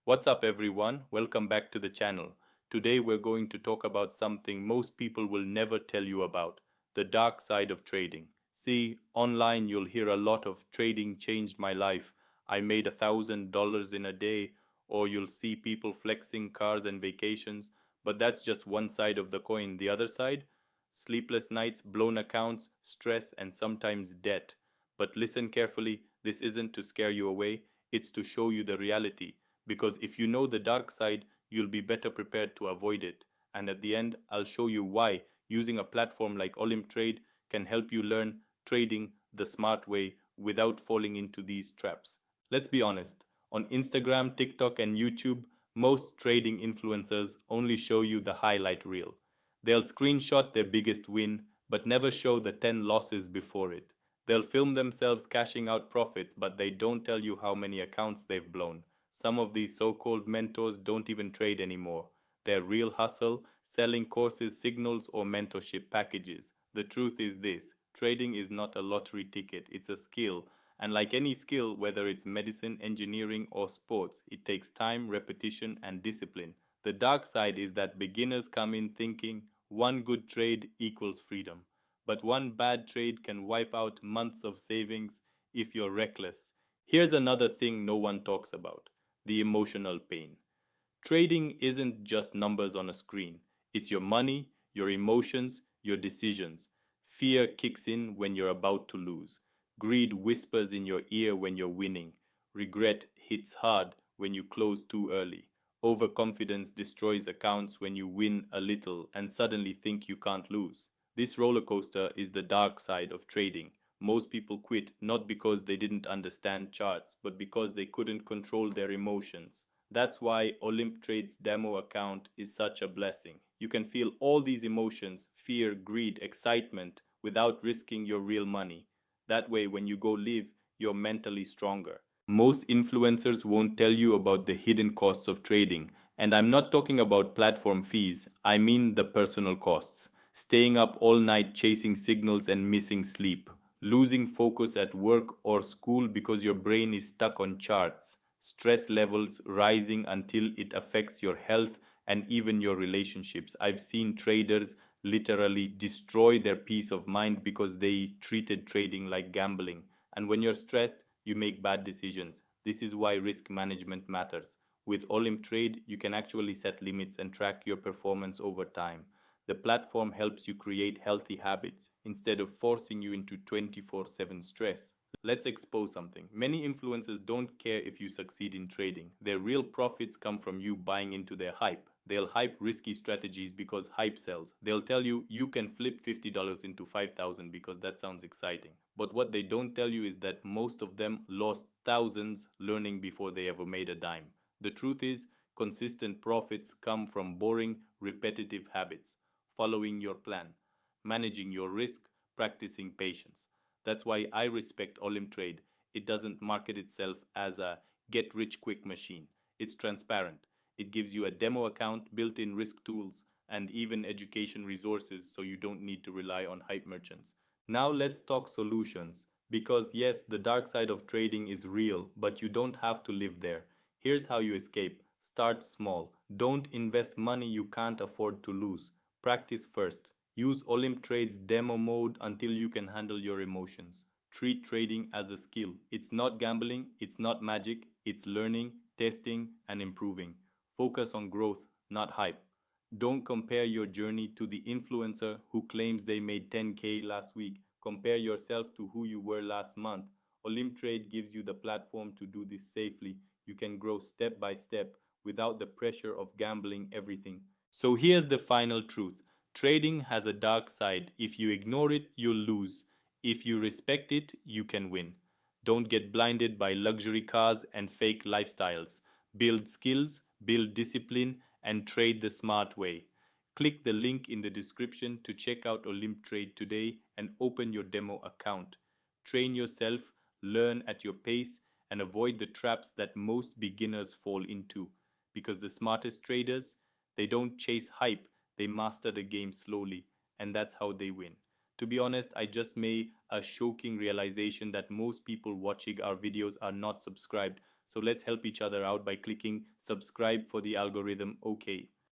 What's up everyone? Welcome back to the channel. Today we're going to talk about something most people will never tell you about, the dark side of trading. See, online you'll hear a lot of trading changed my life. I made $1,000 in a day, or you'll see people flexing cars and vacations, but that's just one side of the coin. The other side? Sleepless nights, blown accounts, stress, and sometimes debt. But listen carefully, this isn't to scare you away, it's to show you the reality, because if you know the dark side, you'll be better prepared to avoid it. And at the end, I'll show you why using a platform like Olymp Trade can help you learn trading the smart way without falling into these traps. Let's be honest, on Instagram, TikTok, and YouTube, most trading influencers only show you the highlight reel. They'll screenshot their biggest win, but never show the 10 losses before it. They'll film themselves cashing out profits, but they don't tell you how many accounts they've blown. Some of these so-called mentors don't even trade anymore. They're real hustle, selling courses, signals, or mentorship packages. The truth is this: trading is not a lottery ticket, it's a skill. And like any skill, whether it's medicine, engineering, or sports, it takes time, repetition, and discipline. The dark side is that beginners come in thinking one good trade equals freedom. But one bad trade can wipe out months of savings if you're reckless. Here's another thing no one talks about: the emotional pain. Trading isn't just numbers on a screen, it's your money, your emotions, your decisions. Fear kicks in when you're about to lose. Greed whispers in your ear when you're winning. Regret hits hard when you close too early. Overconfidence destroys accounts when you win a little and suddenly think you can't lose. This roller coaster is the dark side of trading. Most people quit not because they didn't understand charts, but because they couldn't control their emotions. That's why Olymp Trade's demo account is such a blessing. You can feel all these emotions: fear, greed, excitement without risking your real money. That way, when you go live, you're mentally stronger. Most influencers won't tell you about the hidden costs of trading. And I'm not talking about platform fees, I mean the personal costs. Staying up all night chasing signals and missing sleep. Losing focus at work or school because your brain is stuck on charts. Stress levels rising until it affects your health and even your relationships. I've seen traders literally destroy their peace of mind because they treated trading like gambling. And when you're stressed, you make bad decisions. This is why risk management matters. With Olymp Trade, you can actually set limits and track your performance over time. The platform helps you create healthy habits instead of forcing you into 24/7 stress. Let's expose something. Many influencers don't care if you succeed in trading. Their real profits come from you buying into their hype. They'll hype risky strategies because hype sells. They'll tell you you can flip $50 into 5,000 because that sounds exciting. But what they don't tell you is that most of them lost thousands learning before they ever made a dime. The truth is, consistent profits come from boring, repetitive habits: following your plan, managing your risk, practicing patience. That's why I respect Olymp Trade. It doesn't market itself as a get rich quick machine. It's transparent. It gives you a demo account, built in risk tools, and even education resources so you don't need to rely on hype merchants. Now let's talk solutions. Because yes, the dark side of trading is real, but you don't have to live there. Here's how you escape. Start small. Don't invest money you can't afford to lose. Practice first. Use Olymp Trade's demo mode until you can handle your emotions. Treat trading as a skill. It's not gambling, it's not magic, it's learning, testing, and improving. Focus on growth, not hype. Don't compare your journey to the influencer who claims they made 10K last week. Compare yourself to who you were last month. Olymp Trade gives you the platform to do this safely. You can grow step by step without the pressure of gambling everything. So here's the final truth: trading has a dark side. If you ignore it, you'll lose. If you respect it, you can win. Don't get blinded by luxury cars and fake lifestyles. Build skills, build discipline, and trade the smart way. Click the link in the description to check out Olymp Trade today and open your demo account. Train yourself, learn at your pace, and avoid the traps that most beginners fall into. Because the smartest traders, they don't chase hype, they master the game slowly, and that's how they win. To be honest, I just made a shocking realization that most people watching our videos are not subscribed. So let's help each other out by clicking subscribe for the algorithm. Okay.